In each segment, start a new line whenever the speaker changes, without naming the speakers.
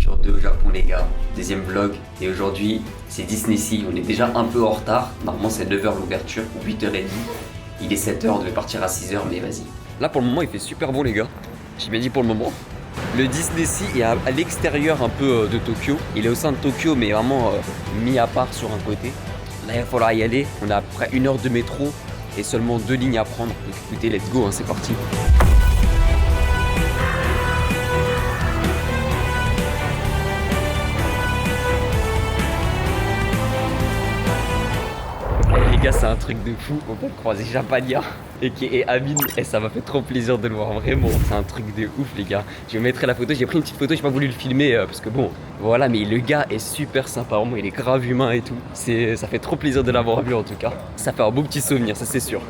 Jour 2 au Japon les gars, deuxième vlog. Et aujourd'hui c'est Disneysea, on est déjà un peu en retard. Normalement c'est 9h l'ouverture, ou 8h30. Il est 7h, on devait partir à 6h mais vas-y. Là pour le moment il fait super bon les gars. J'ai bien dit pour le moment. Le Disneysea est à l'extérieur un peu de Tokyo. Il est au sein de Tokyo mais vraiment mis à part sur un côté. Là il va falloir y aller, on a à peu près 1 heure de métro et seulement 2 lignes à prendre. Donc écoutez, let's go, hein, c'est parti. Les gars, c'est un truc de fou. On peut croiser Japania et Amine et ça m'a fait trop plaisir de le voir, vraiment. C'est un truc de ouf, les gars. Je mettrai la photo. J'ai pris une petite photo, j'ai pas voulu le filmer parce que bon, voilà. Mais le gars est super sympa, vraiment. Il est grave humain et tout. Ça fait trop plaisir de l'avoir vu en tout cas. Ça fait un beau petit souvenir, ça c'est sûr.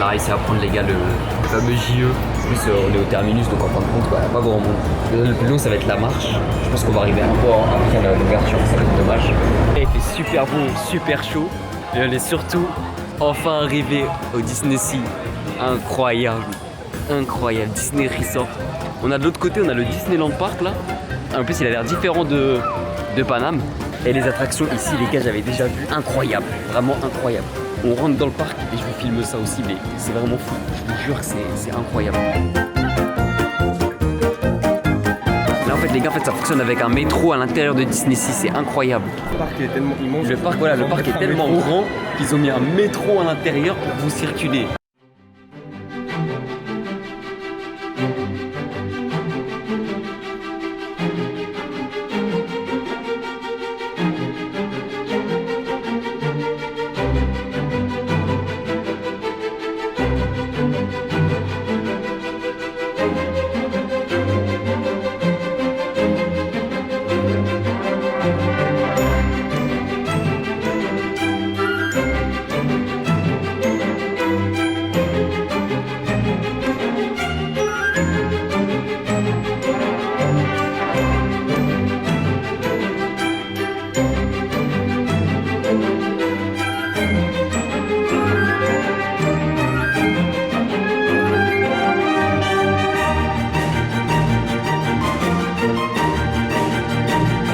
On a réussi à prendre les gars le fameux JE. En plus on est au terminus donc en fin de compte il n'y a pas grand monde. Le plus long ça va être la marche. Je pense qu'on va arriver un peu après l'ouverture, ça va être dommage. Et il fait super beau, super chaud. Et on est surtout enfin arrivé au Disneysea. Incroyable, incroyable, Disney Resort. On a de l'autre côté, on a le Disneyland Park là. En plus il a l'air différent de Paname. Et les attractions ici les gars j'avais déjà vu. Incroyable, vraiment incroyable. On rentre dans le parc et je vous filme ça aussi, mais c'est vraiment fou. Je vous jure que c'est incroyable. Là en fait les gars, ça fonctionne avec un métro à l'intérieur de Disneysea, c'est incroyable.
Le parc est tellement immense.
Le parc est tellement grand qu'ils ont mis un métro à l'intérieur pour vous circuler.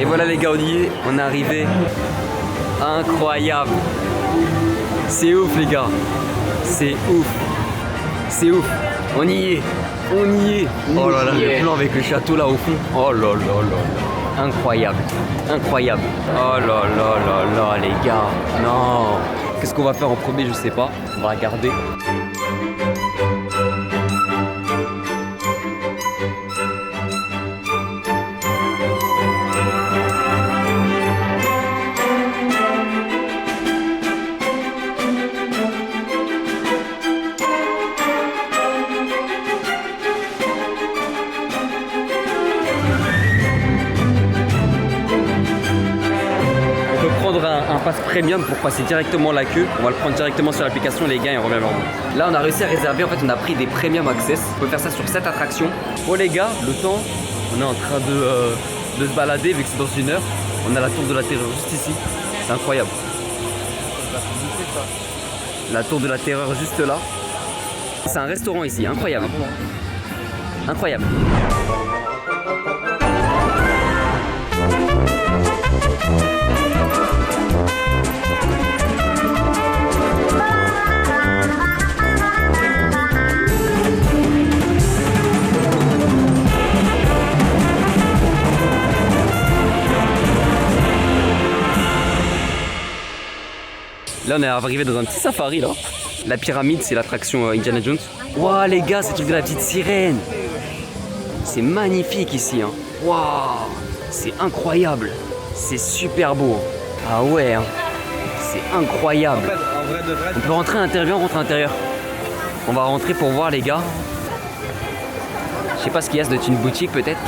Et voilà les gars, on y est, on est arrivé. Incroyable. C'est ouf les gars. C'est ouf. C'est ouf. On y est. On y est. Oh là là, le plan avec le château là au fond. Oh là là là là. Incroyable. Incroyable. Oh là là là là les gars. Non. Qu'est-ce qu'on va faire en premier, je sais pas. On va regarder. Un pass premium pour passer directement la queue. On va le prendre directement sur l'application les gars et on revient vers vous. Là on a réussi à réserver, en fait on a pris des premium access. On peut faire ça sur 7 attractions. Bon les gars, le temps, on est en train de se balader vu que c'est dans 1 heure. On a la tour de la terreur juste ici. C'est incroyable. La tour de la terreur juste là. C'est un restaurant ici, incroyable. Incroyable. Là on est arrivé dans un petit safari là. La pyramide c'est l'attraction Indiana Jones. Waouh les gars, c'est le truc de la petite sirène. C'est magnifique ici hein. Waouh, c'est incroyable. C'est super beau. Ah ouais hein. C'est incroyable.
En vrai de vrai,
on peut rentrer à l'intérieur, on rentre à l'intérieur. On va rentrer pour voir les gars. Je sais pas ce qu'il y a, ça doit être une boutique peut-être.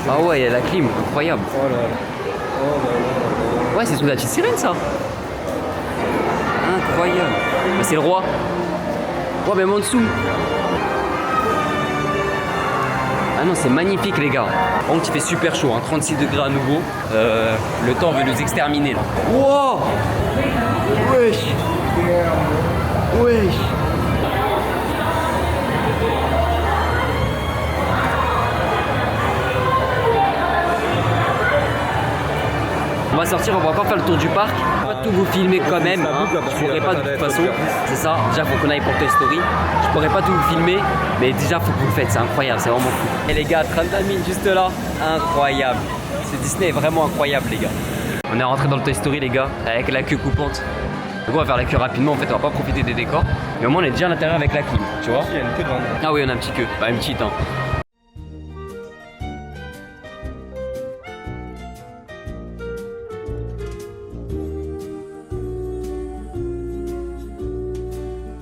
Ah ouais, il y a la clim, incroyable.
Oh là là. Oh là là.
Ouais, c'est sous la petite sirène ça. Incroyable. c'est le roi. Oh, même en dessous. Ah non, c'est magnifique les gars. Par contre, il fait super chaud, hein, 36 degrés à nouveau. Le temps veut nous exterminer là. Wow. Wesh. Wesh. On va sortir, on va encore faire le tour du parc. On va pas tout vous filmer quand même, hein. Je pourrais pas de toute façon. C'est ça, déjà faut qu'on aille pour Toy Story. Je pourrais pas tout vous filmer, mais déjà faut que vous le faites, c'est incroyable, c'est vraiment fou. Et les gars, train d'amine juste là, incroyable. Ce Disney est vraiment incroyable les gars. On est rentré dans le Toy Story les gars, avec la queue coupante. Donc on va faire la queue rapidement, en fait on va pas profiter des décors. Mais au moins on est déjà à l'intérieur avec la clim, tu vois.
Il y a une queue devant.
Ah oui, on a un petit queue, bah une petite hein.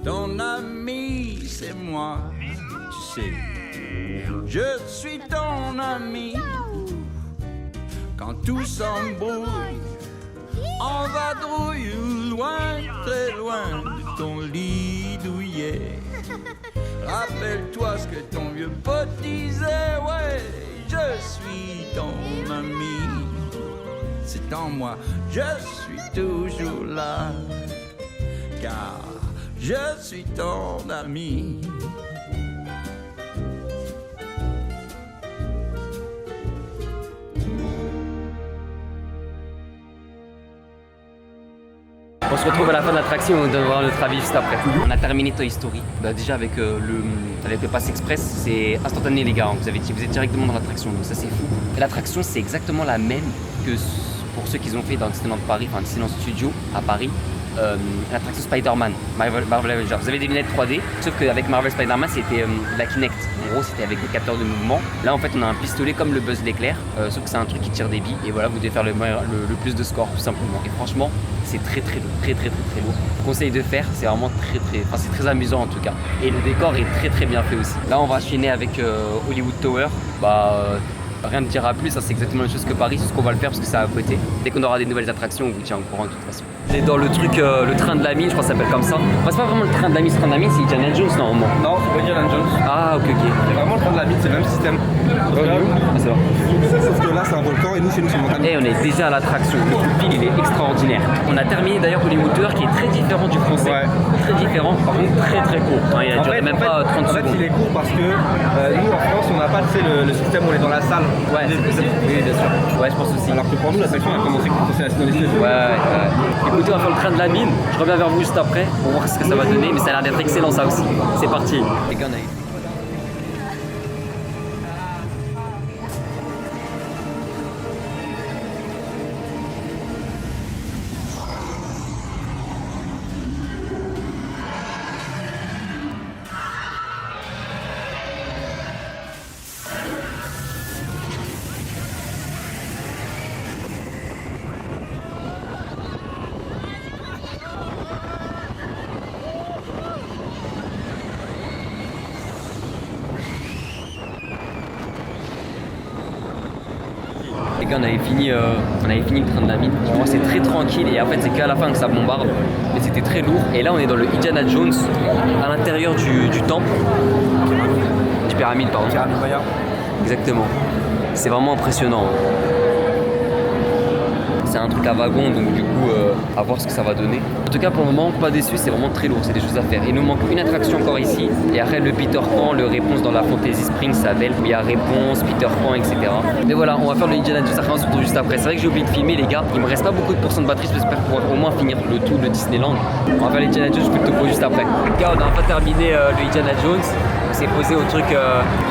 Ton ami, c'est moi, tu sais. Je suis ton ami. Quand tout s'embrouille, en vadrouille, loin, très loin de ton lit douillet. Rappelle-toi ce que ton vieux pote disait, ouais, je suis ton ami. C'est en moi, je suis toujours là, car je suis ton ami.
On se retrouve à la fin de l'attraction et on donnera notre avis juste après. On a terminé Toy Story. Bah, déjà avec le Pass Express, c'est instantané les gars. Vous êtes directement dans l'attraction, donc ça c'est fou. Et l'attraction c'est exactement la même que pour ceux qu'ils ont fait dans Disneyland Paris, enfin Disneyland Studio à Paris. L'attraction Spider-Man, Marvel Avengers. Vous avez des lunettes 3D, sauf qu'avec Marvel Spider-Man c'était la Kinect. En gros c'était avec le capteur de mouvement. Là en fait on a un pistolet comme le Buzz l'éclair, sauf que c'est un truc qui tire des billes. Et voilà, vous devez faire le plus de score tout simplement. Et franchement c'est très lourd, très lourd. Conseil de faire, c'est vraiment c'est très amusant en tout cas. Et le décor est très bien fait aussi. Là on va enchaîner avec Hollywood Tower. Rien ne dira plus, ça c'est exactement la même chose que Paris, c'est ce qu'on va le faire parce que c'est à côté. Dès qu'on aura des nouvelles attractions, on vous tient au courant de toute façon. On est dans le truc, le train de la mine, je crois que ça s'appelle comme ça. Enfin, c'est pas vraiment le train de la mine, c'est Indiana Jones normalement.
Non, c'est pas Indiana Jones.
Ah ok.
C'est vraiment le train de la mine, c'est le même système.
C'est vrai.
Sauf que là c'est un volcan et nous chez nous c'est une montagne.
Et on est déjà à l'attraction, le pile il est extraordinaire. On a terminé d'ailleurs Hollywood Tower qui est très différent du français.
Ouais.
Très différent, par contre très court. Enfin, il a duré même pas 30 secondes.
En fait il est court parce que nous en France on n'a pas le système où on est dans la salle.
Ouais, c'est possible. Oui, bien sûr. Ouais, je pense aussi.
Alors que pour nous l'attraction a commencé quand on s'est assis dans les sièges.
Ouais. Écoutez, on va faire le train de la mine. Je reviens vers vous juste après pour voir ce que ça va donner, mais ça a l'air d'être excellent ça aussi. C'est parti. Les gars, on avait fini le train de la mine. Moi c'est très tranquille et en fait c'est qu'à la fin que ça bombarde. Mais c'était très lourd. Et là on est dans le Indiana Jones à l'intérieur du temple. Du pyramide pardon. Exactement. C'est vraiment impressionnant. C'est un truc à wagon donc du coup à voir ce que ça va donner. En tout cas pour le moment pas déçu, c'est vraiment très lourd, c'est des choses à faire. Il nous manque une attraction encore ici et après le Peter Pan, le Réponse dans la Fantasy Springs ça s'appelle, où il y a Réponse, Peter Pan etc. Mais voilà, on va faire le Indiana Jones, on se retrouve juste après. C'est vrai que j'ai oublié de filmer les gars, il me reste pas beaucoup de pourcents de batterie, j'espère pouvoir au moins finir le tour de Disneyland. On va faire l'Indiana Jones, je fais le topo juste après. Les gars on a enfin terminé le Indiana Jones. On s'est posé au truc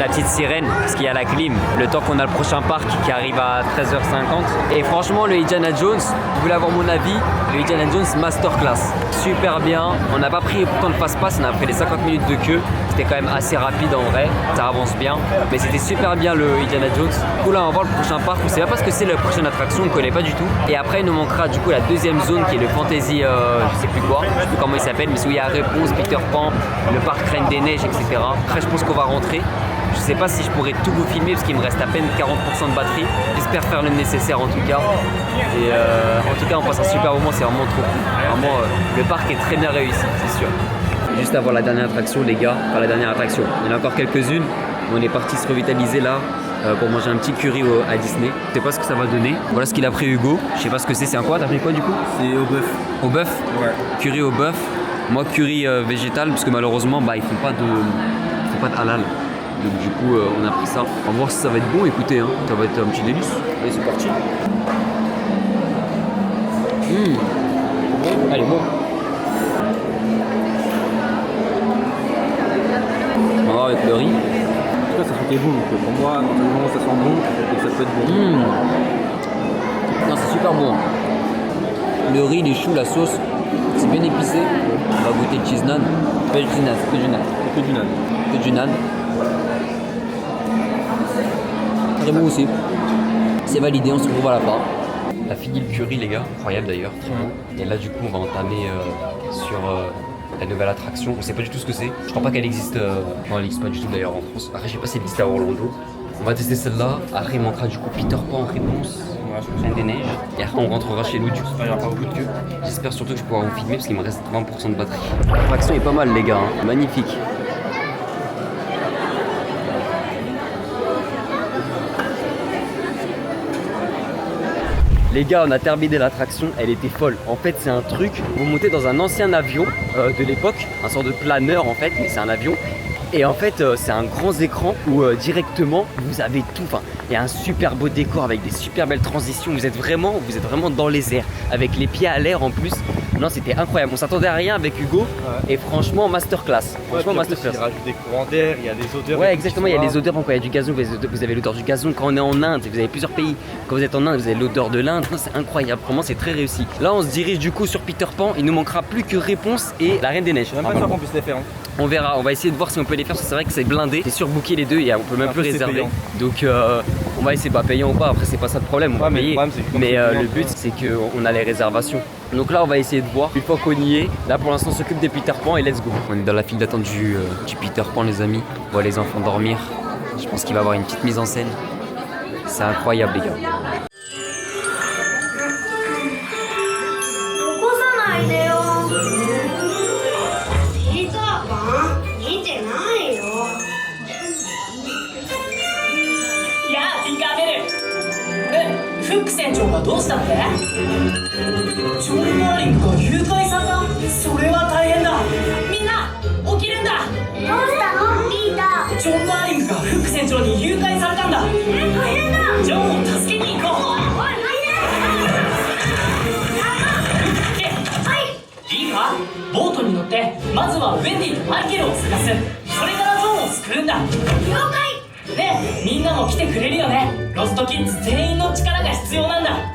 la petite sirène parce qu'il y a la clim, le temps qu'on a le prochain parc qui arrive à 13h50. Et franchement le Indiana Jones, vous voulez avoir mon avis, le Indiana Jones Masterclass, super bien. On n'a pas pris pourtant le fast-pass, on a pris les 50 minutes de queue, c'était quand même assez rapide en vrai, ça avance bien, mais c'était super bien le Indiana Jones. Du coup là on va voir le prochain parc, on sait pas parce que c'est la prochaine attraction, on connaît pas du tout. Et après il nous manquera du coup la deuxième zone qui est le Fantasy, je sais plus quoi, je sais plus comment il s'appelle, mais c'est où il y a Réponse, Peter Pan, le parc Reine des Neiges, etc. après je pense qu'on va rentrer. Je sais pas si je pourrais tout vous filmer parce qu'il me reste à peine 40% de batterie. J'espère faire le nécessaire en tout cas. Et en tout cas on passe un super moment, c'est vraiment trop cool. Vraiment le parc est très bien réussi, c'est sûr. Juste avant la dernière attraction les gars, enfin la dernière attraction, il y en a encore quelques-unes. On est parti se revitaliser là pour manger un petit curry à Disney. Je sais pas ce que ça va donner. Voilà ce qu'il a pris Hugo. Je sais pas ce que c'est un quoi, t'as pris quoi du coup?
C'est au bœuf.
Au bœuf?
Ouais.
Curry au bœuf. Moi curry végétal parce que malheureusement ils font pas de halal. Donc du coup on a pris ça. On va voir si ça va être bon, écoutez hein. Ça va être un petit délice. Allez c'est parti. Allez bon. On va voir avec le riz.
En tout cas ça sentait bon, donc pour moi, quand du moment ça sent bon, et que ça peut être bon.
Non c'est super bon. Le riz, les choux, la sauce, c'est bien épicé. On va goûter le cheese naan. Pas le cheese naan, c'est que du naan.
Que du naan.
Que du naan. Très bon aussi. C'est validé, on se retrouve à la part. On a fini le curry les gars, incroyable d'ailleurs. Et là du coup on va entamer sur la nouvelle attraction. On sait pas du tout ce que c'est. Je crois pas qu'elle existe. Non elle existe pas du tout d'ailleurs en France. Après je sais pas si elle existe à Orlando. On va tester celle-là. Après il manquera du coup Peter Pan en réponse. Reine des Neiges. Et après on rentrera chez nous du coup. Il n'y aura pas beaucoup de queue. J'espère surtout que je pourrai vous filmer parce qu'il me reste 20% de batterie. L'attraction est pas mal les gars, hein. Magnifique. Les gars, on a terminé l'attraction, elle était folle. En fait, c'est un truc, vous montez dans un ancien avion de l'époque, un sort de planeur en fait, mais c'est un avion. Et en fait, c'est un grand écran où directement, vous avez tout. Enfin, il y a un super beau décor avec des super belles transitions. Vous êtes vraiment dans les airs, avec les pieds à l'air en plus. Non, c'était incroyable. On s'attendait à rien avec Hugo. Ouais. Et franchement, masterclass. Franchement, masterclass.
Il rajoute des courants d'air, il y a des odeurs.
Ouais, exactement. Il y a des odeurs. Quand il y a du gazon, vous avez l'odeur du gazon. Quand on est en Inde, vous avez plusieurs pays. Quand vous êtes en Inde, vous avez l'odeur de l'Inde. C'est incroyable. Vraiment, c'est très réussi. Là, on se dirige du coup sur Peter Pan. Il nous manquera plus que Réponse et la Reine des Neiges.
Je suis même pas sûr qu'on puisse les faire. Hein.
On verra. On va essayer de voir si on peut les faire. Parce que c'est vrai que c'est blindé. C'est surbooké les deux. Et on peut même plus réserver. Donc, on va essayer. Payant ou pas. Après, c'est pas ça le problème. On va payer. Mais le but, c'est qu'on a les réservations. Donc là on va essayer de voir, une fois qu'on y est, là pour l'instant on s'occupe des Peter Pan et let's go. On est dans la file d'attente du Peter Pan les amis, on voit les enfants dormir, je pense qu'il va y avoir une petite mise en scène, c'est incroyable les gars.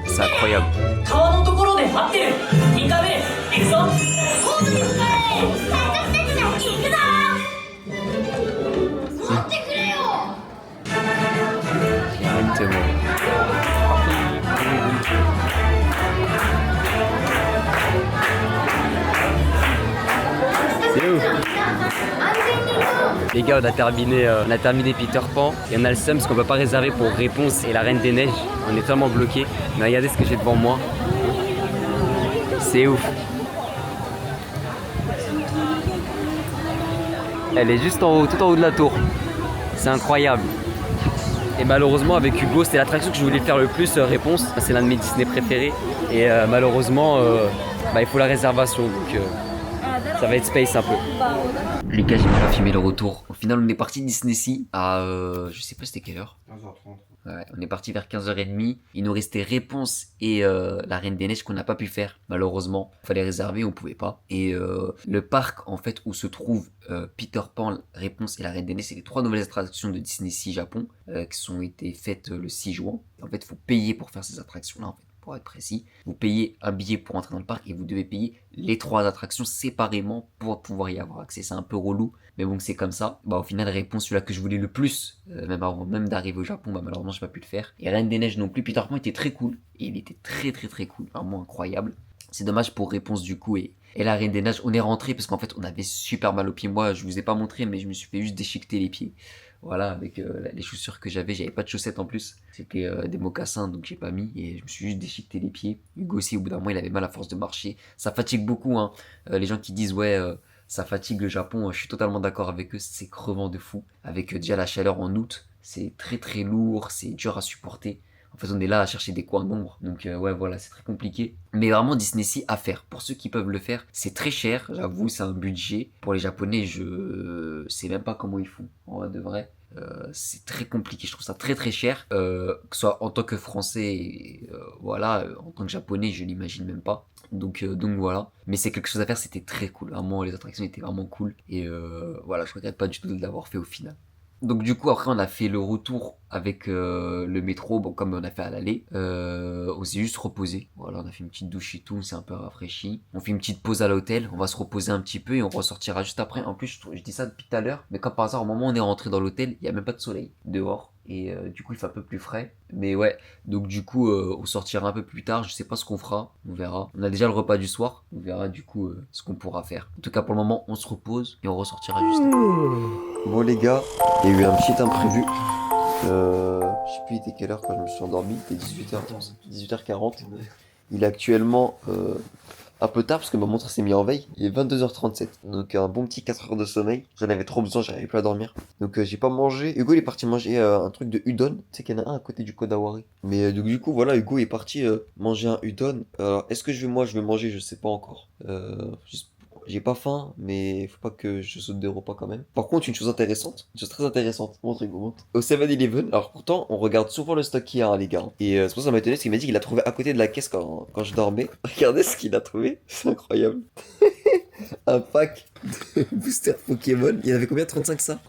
C'est incroyable. C'est ouf. Les gars, on a terminé Peter Pan et on a le seum parce qu'on peut pas réserver pour Réponse et la Reine des Neiges. On est tellement bloqué. Mais regardez ce que j'ai devant moi. C'est ouf. Elle est juste en haut, tout en haut de la tour. C'est incroyable. Et malheureusement avec Hugo, c'était l'attraction que je voulais faire le plus, Réponse. C'est l'un de mes Disney préférés. Et malheureusement, il faut la réservation. Donc ça va être space un peu. Les gars, j'ai pas filmé le retour. Au final, on est parti Disney Sea à je sais pas c'était quelle heure.
15h30.
Ouais, on est parti vers 15h30. Il nous restait Réponse et la Reine des Neiges qu'on n'a pas pu faire, malheureusement. Il fallait réserver, on pouvait pas. Et le parc, en fait, où se trouve Peter Pan, Réponse et la Reine des Neiges, c'est les 3 nouvelles attractions de Disney Sea Japon qui ont été faites le 6 juin. En fait, il faut payer pour faire ces attractions-là, en fait. Pour être précis, vous payez un billet pour entrer dans le parc et vous devez payer les 3 attractions séparément pour pouvoir y avoir accès. C'est un peu relou, mais bon, c'est comme ça. Au final, Réponse, celui-là que je voulais le plus, même avant même d'arriver au Japon, malheureusement, j'ai pas pu le faire. Et Reine des Neiges non plus. Peter Pan était très cool, et il était très cool, vraiment incroyable. C'est dommage pour Réponse du coup et la Reine des Neiges. On est rentré parce qu'en fait on avait super mal aux pieds. Moi je vous ai pas montré mais je me suis fait juste déchiqueter les pieds. Voilà, avec les chaussures que j'avais pas de chaussettes en plus. C'était des mocassins donc j'ai pas mis et je me suis juste déchiqueté les pieds. Hugo aussi au bout d'un moment il avait mal à force de marcher. Ça fatigue beaucoup hein. Les gens qui disent ouais ça fatigue le Japon, je suis totalement d'accord avec eux, c'est crevant de fou. Avec déjà la chaleur en août, c'est très très lourd, c'est dur à supporter. En fait, on est là à chercher des coins d'ombre. Donc, ouais, voilà, c'est très compliqué. Mais vraiment, Disney Sea à faire. Pour ceux qui peuvent le faire, c'est très cher. J'avoue, c'est un budget. Pour les Japonais, je sais même pas comment ils font. En vrai de vrai. C'est très compliqué. Je trouve ça très très cher. Que ce soit en tant que Français, voilà, en tant que Japonais, je l'imagine même pas. Donc voilà. Mais c'est quelque chose à faire, c'était très cool. Vraiment, les attractions étaient vraiment cool. Et voilà, je regrette pas du tout de l'avoir fait au final. Donc du coup après on a fait le retour avec le métro, bon comme on a fait à l'aller, on s'est juste reposé, voilà on a fait une petite douche et tout, on s'est un peu rafraîchi, on fait une petite pause à l'hôtel, on va se reposer un petit peu et on ressortira juste après. En plus je dis ça depuis tout à l'heure, mais comme par hasard au moment où on est rentré dans l'hôtel, il n'y a même pas de soleil dehors. Et du coup il fait un peu plus frais. Mais ouais, donc du coup on sortira un peu plus tard, je sais pas ce qu'on fera, on verra. On a déjà le repas du soir, on verra du coup ce qu'on pourra faire. En tout cas pour le moment on se repose et on ressortira juste après. Bon les gars, il y a eu un petit imprévu. Je sais plus il était quelle heure quand je me suis endormi, il était 18h40. Il est actuellement un peu tard parce que ma montre s'est mise en veille. Il est 22h37. Donc un bon petit 4 heures de sommeil. J'en avais trop besoin, j'arrivais plus à dormir. Donc j'ai pas mangé. Hugo il est parti manger un truc de udon. Tu sais qu'il y en a un à côté du Kodawari. Mais donc du coup voilà, Hugo est parti manger un udon. Alors est-ce que je vais manger, je sais pas encore. J'ai pas faim, mais faut pas que je saute des repas quand même. Par contre, une chose très intéressante. Montre Hugo, montre. Au 7-Eleven, alors pourtant, on regarde souvent le stock qu'il y a, hein, les gars. Et c'est pour ça que ça m'a étonné, parce qu'il m'a dit qu'il a trouvé à côté de la caisse quand je dormais. Regardez ce qu'il a trouvé, c'est incroyable. Un pack de boosters Pokémon. Il y en avait combien? 35 ça?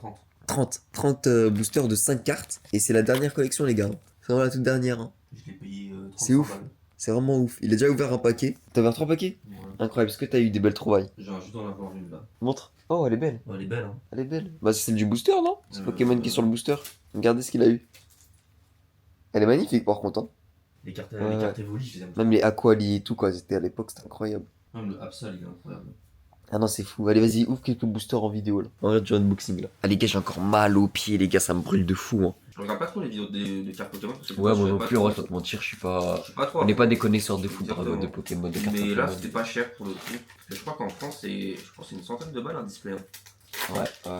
30 boosters de 5 cartes. Et c'est la dernière collection, les gars. C'est vraiment la toute dernière. Hein.
Je l'ai payé 30
C'est ouf.
balles.
C'est vraiment ouf. Il a déjà ouvert un paquet. T'as ouvert 3 paquets?
Ouais.
Incroyable. Est-ce que t'as eu des belles trouvailles?
J'ai juste d'en avoir une là.
Montre. Oh, elle est belle.
Oh, elle est belle, hein.
Elle est belle. Bah, c'est celle du booster, non? C'est Pokémon qui est sur le booster. Regardez ce qu'il a eu. Elle est magnifique, par contre. Hein.
Les cartes évoluent, je les aime.
Même les Aquali et tout, quoi. C'était à l'époque, c'était incroyable.
Même le Absol, il est incroyable.
Ah non, c'est fou. Allez, vas-y, ouvre quelques boosters en vidéo, là. On regarde du unboxing, là. Ah, les gars, j'ai encore mal aux pieds, les gars. Ça me brûle de fou, hein.
Je regarde pas trop les vidéos de cartes Pokémon. Parce que
Ouais, moi
je
non
sais
plus,
pas
en
trop.
vrai, je vais te mentir, je suis pas.
Je sais pas trop.
On n'est pas des connaisseurs de foot,
Exactement.
de Pokémon, de cartes
Mais
Pokémon.
là, c'était pas cher pour le coup. Je crois qu'en France, c'est une centaine de balles un display. Hein.
Ouais.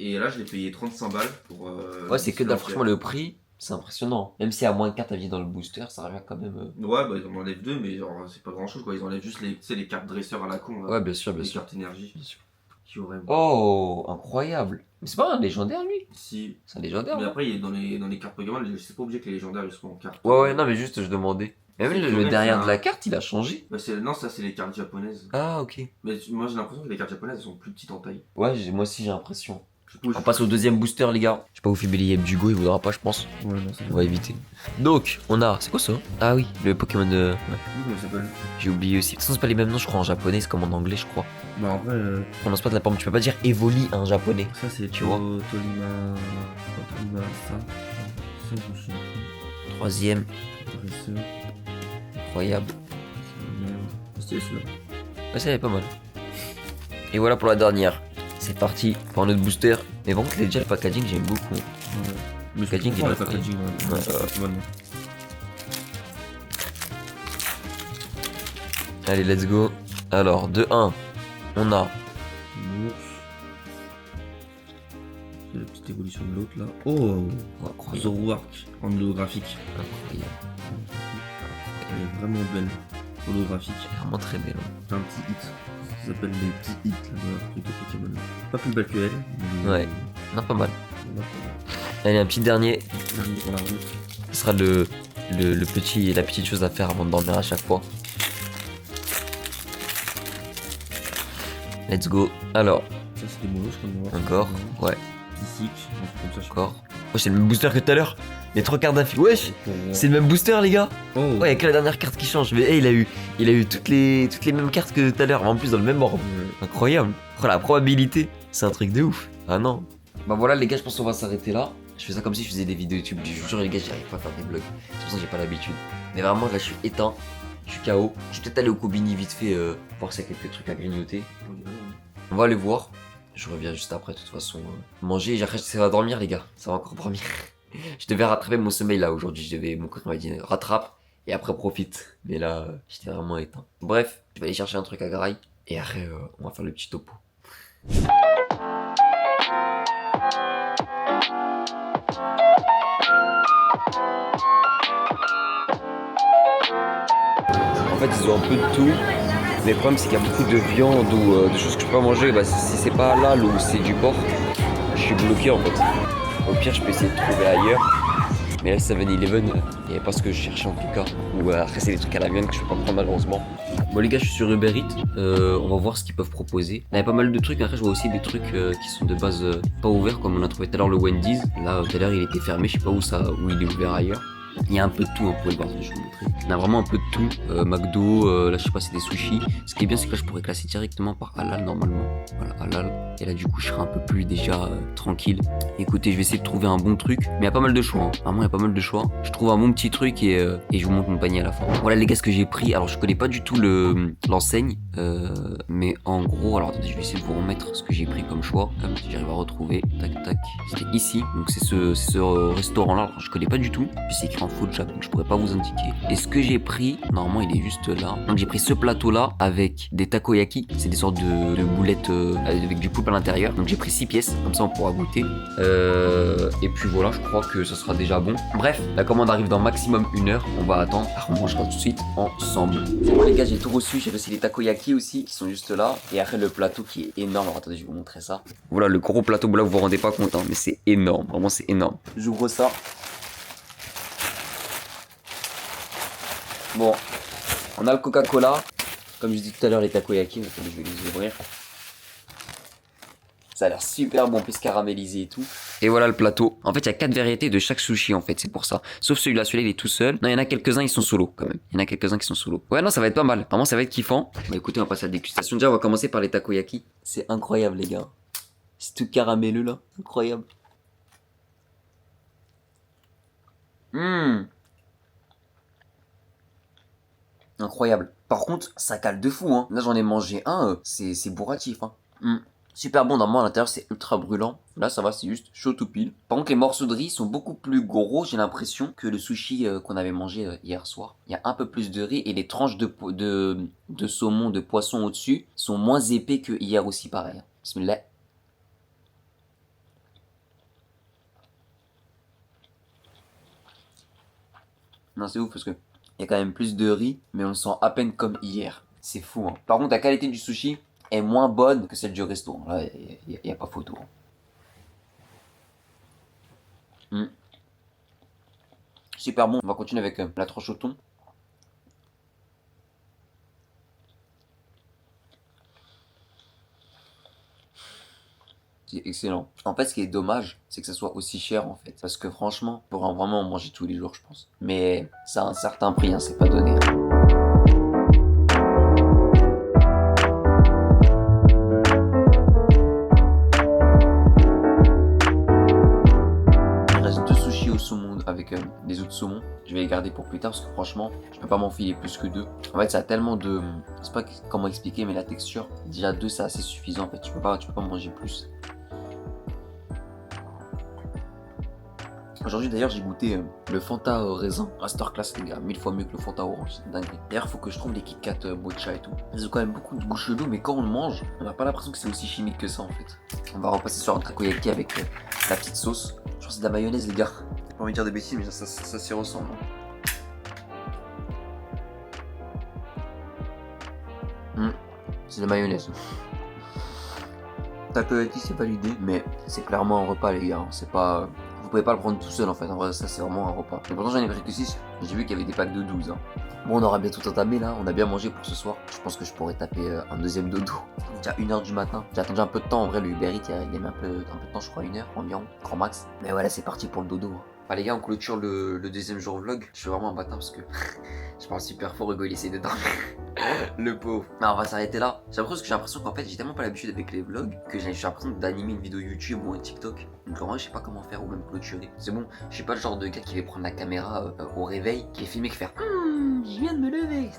Et là, je l'ai payé 35 balles pour.
Ouais, c'est que
display
franchement,
entier.
le prix, c'est impressionnant. Même si à moins de cartes à vie dans le booster, ça revient quand même.
Ouais, bah ils en enlèvent deux, mais genre, c'est pas grand chose quoi. Ils enlèvent juste les cartes dresseurs à la con. Là.
Ouais, bien sûr, bien
Les
sûr.
cartes énergie.
Bien sûr.
Qui auraient.
Oh, incroyable. Mais c'est pas un légendaire, lui.
Si.
C'est un légendaire.
Mais
non
après, dans les cartes Pokémon, c'est pas obligé que les légendaires ils soient en carte.
Ouais, non, mais juste, je demandais. Mais même
C'est
le
correct,
derrière
ça.
de la carte, il a changé.
Bah, non, ça c'est les cartes japonaises.
Ah, ok.
Mais moi j'ai l'impression que les cartes japonaises elles sont plus petites en taille.
Ouais, moi aussi, j'ai l'impression.
Je bouge.
On passe au deuxième booster, les gars. Je sais pas vous faire balayer Dugo, il voudra pas, je pense.
Ouais, non, c'est
On va éviter. Donc, on a. C'est quoi ça? Ah oui, le Pokémon de. Ouais,
Comment ça s'appelle?
j'ai oublié aussi. De toute façon, c'est pas les mêmes noms, je crois, en japonais, c'est comme en anglais, je crois.
Bah en vrai,
Je prononce pas de la forme, tu peux pas dire Evoli en japonais.
ça c'est
Tu vois.
Tolima. Ça. Ça, je me souviens plus.
Troisième,
Dresseur.
incroyable.
C'est stylé celui-là.
Ouais, ça, elle est pas mal. Et voilà pour la dernière. C'est parti pour un autre booster. Mais bon, déjà le packaging, j'aime beaucoup.
Ouais. Mais je
Packaging,
comprends
il
le
est
packaging.
Ouais,
Pokémon.
Allez, let's go. Alors, de 1, on a.
Ouf. C'est la petite évolution de l'autre là. Oh,
Oh, incroyable.
Zoroark en holographique.
Incroyable.
Elle est vraiment belle. Holographique.
Vraiment très belle. Hein.
C'est un petit hit. Ça s'appelle les petits hits là, voilà, truc de Pokémon. Pas plus belle que elle. Mais...
Ouais. Non, pas mal.
Voilà.
Allez, un petit dernier.
Dernier pour la route.
Ce sera la petite chose à faire avant de dormir à chaque fois. Let's go. Alors,
Ça c'est des molos comme moi.
encore. Ouais,
Petit cycle, un truc comme ça.
encore. Oh, c'est le même booster que tout à l'heure. Les 3 cartes d'affilée. Wesh, c'est le même booster, les gars.
Oh,
Ouais, y'a que la dernière carte qui change. Mais hey, il a eu toutes les mêmes cartes que tout à l'heure. En plus, dans le même ordre. Incroyable. Oh, la probabilité, c'est un truc de ouf. Ah non. Bah voilà, les gars, je pense qu'on va s'arrêter là. Je fais ça comme si je faisais des vidéos YouTube. Je vous jure, les gars, j'arrive pas à faire des vlogs. C'est pour ça que j'ai pas l'habitude. Mais vraiment, là, je suis éteint. Je suis KO. Je vais peut-être aller au Kobini vite fait, voir s'il y a quelques trucs à grignoter. On va aller voir. Je reviens juste après, de toute façon. Manger, ça va dormir, les gars. Ça va encore dormir. Je devais rattraper mon sommeil là aujourd'hui. Mon coach m'a dit rattrape et après profite. Mais là, j'étais vraiment éteint. Bref, je vais aller chercher un truc à Graille. Et après, on va faire le petit topo. En fait, ils ont un peu de tout. Mais le problème, c'est qu'il y a beaucoup de viande ou de choses que je peux pas manger. Bah, si c'est pas halal ou c'est du porc, je suis bloqué en fait. Au pire, je peux essayer de trouver ailleurs. Mais là, 7-Eleven, il n'y avait pas ce que je cherchais en tout cas. Ou après, c'est des trucs à la viande que je peux pas prendre malheureusement. Bon, les gars, je suis sur Uber Eats. On va voir ce qu'ils peuvent proposer. Il y a pas mal de trucs. Après, je vois aussi des trucs qui sont de base pas ouverts, comme on a trouvé tout à l'heure le Wendy's. Là, tout à l'heure, il était fermé. Je sais pas où il est ouvert ailleurs. Il y a un peu de tout, on peut le voir, je vais vous montrer. Il y a vraiment un peu de tout. McDo, là je sais pas, c'est des sushis. Ce qui est bien, c'est que là je pourrais classer directement par halal normalement. Voilà, halal. Et là du coup, je serai un peu plus déjà tranquille. Écoutez, je vais essayer de trouver un bon truc. Mais il y a pas mal de choix. Hein. Vraiment, il y a pas mal de choix. Je trouve un bon petit truc et je vous montre mon panier à la fin. Voilà les gars, ce que j'ai pris. Alors je connais pas du tout l'enseigne. Mais en gros, alors attendez, je vais essayer de vous remettre ce que j'ai pris comme choix. Comme si j'arrive à retrouver. Tac, tac. C'était ici. Donc c'est ce restaurant-là. Alors, je connais pas du tout. Puis c'est écrit en faute Jap, donc je pourrais pas vous indiquer. Et ce que j'ai pris, normalement il est juste là. Donc j'ai pris ce plateau là avec des takoyaki, c'est des sortes de boulettes avec du poulpe à l'intérieur. Donc j'ai pris 6 pièces, comme ça on pourra goûter. Et puis voilà, je crois que ça sera déjà bon. Bref, la commande arrive dans maximum 1 heure. On va attendre, alors on mangera tout de suite ensemble. Bon les gars, j'ai tout reçu, j'ai reçu les takoyaki aussi qui sont juste là. Et après le plateau qui est énorme. Alors attendez, je vais vous montrer ça. Voilà le gros plateau, là vous vous rendez pas compte, hein, mais c'est énorme, vraiment c'est énorme. J'ouvre ça. Bon, on a le Coca-Cola. Comme je dis tout à l'heure, les takoyaki, je vais les ouvrir. Ça a l'air super bon, plus caramélisé et tout. Et voilà le plateau. En fait, il y a 4 variétés de chaque sushi en fait, c'est pour ça. Sauf celui-là, il est tout seul. Non, il y en a quelques-uns, ils sont solo quand même. Il y en a quelques-uns qui sont solo. Ouais, non, ça va être pas mal. Vraiment, ça va être kiffant. Bah écoutez, on va passer à la dégustation. Déjà, on va commencer par les takoyaki. C'est incroyable, les gars. C'est tout caramelleux là. Incroyable. Incroyable. Par contre, ça cale de fou, hein. Là, j'en ai mangé un, c'est bourratif, hein. Super bon, normalement, à l'intérieur, c'est ultra brûlant. Là, ça va, c'est juste chaud tout pile. Par contre, les morceaux de riz sont beaucoup plus gros, j'ai l'impression, que le sushi qu'on avait mangé hier soir. Il y a un peu plus de riz et les tranches de saumon, de poisson au-dessus sont moins épais que hier aussi, pareil. Bismillah. Non, c'est ouf parce que il y a quand même plus de riz, mais on le sent à peine comme hier. C'est fou, hein. Par contre, la qualité du sushi est moins bonne que celle du resto. Là, il n'y a pas photo. Super bon. On va continuer avec la tranche au thon. C'est excellent. En fait, ce qui est dommage, c'est que ça soit aussi cher en fait. Parce que franchement, on pourrait vraiment en manger tous les jours, je pense. Mais ça a un certain prix, hein, c'est pas donné. Il reste 2 sushis au saumon avec des autres saumons. Je vais les garder pour plus tard parce que franchement, je peux pas m'enfiler plus que 2. En fait, ça a tellement de... Je sais pas comment expliquer, mais la texture, déjà 2, c'est assez suffisant en fait. Tu peux pas manger plus. Aujourd'hui d'ailleurs j'ai goûté le Fanta raisin, masterclass les gars, 1000 fois mieux que le Fanta orange, c'est dingue. D'ailleurs faut que je trouve les Kit Kat mocha et tout. Ils ont quand même beaucoup de goût chelou, mais quand on le mange, on n'a pas l'impression que c'est aussi chimique que ça en fait. On va repasser sur un takoyaki avec la petite sauce. Je pense que c'est de la mayonnaise les gars. J'ai pas envie de dire des bêtises mais ça s'y ressemble. C'est de la mayonnaise. Takoyaki c'est validé, mais c'est clairement un repas les gars, c'est pas... Vous pouvez pas le prendre tout seul en fait, en vrai ça c'est vraiment un repas. Et pourtant j'en ai pris que 6, j'ai vu qu'il y avait des packs de 12 hein. Bon on aura bientôt entamé là, on a bien mangé pour ce soir. Je pense que je pourrais taper un deuxième dodo. Déjà 1h du matin, j'ai attendu un peu de temps en vrai, le Uber Eats il a mis un peu de temps, je crois 1 heure environ, grand max. Mais voilà c'est parti pour le dodo. Bah les gars, on clôture le deuxième jour vlog. Je suis vraiment un bâtard parce que je parle super fort, Hugo il essaie de dormir. Le pauvre. Mais on va s'arrêter là. J'ai l'impression qu'en fait j'ai tellement pas l'habitude avec les vlogs que j'ai l'impression d'animer une vidéo YouTube ou un TikTok. Donc en vrai je sais pas comment faire ou même clôturer. C'est bon, je suis pas le genre de gars qui va prendre la caméra au réveil, qui est filmé, qui fait je viens de me lever.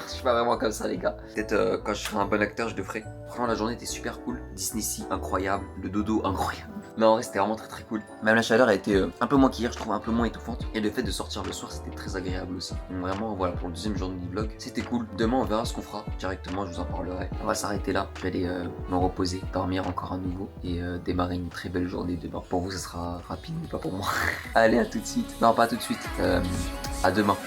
Je suis pas vraiment comme ça les gars. Peut-être quand je serai un bon acteur je le ferai. Franchement la journée était super cool. Disney Sea incroyable, le dodo incroyable. Non en vrai c'était vraiment très cool. Même la chaleur a été un peu moins qu'hier, je trouve un peu moins étouffante. Et le fait de sortir le soir c'était très agréable aussi. Donc vraiment voilà pour le deuxième jour de vlog. C'était cool. Demain on verra ce qu'on fera. Directement je vous en parlerai. On va s'arrêter là. Je vais aller me reposer, dormir encore à nouveau. Et démarrer une très belle journée demain. Pour vous ça sera rapide mais pas pour moi. Allez à tout de suite. Non pas tout de suite. À demain.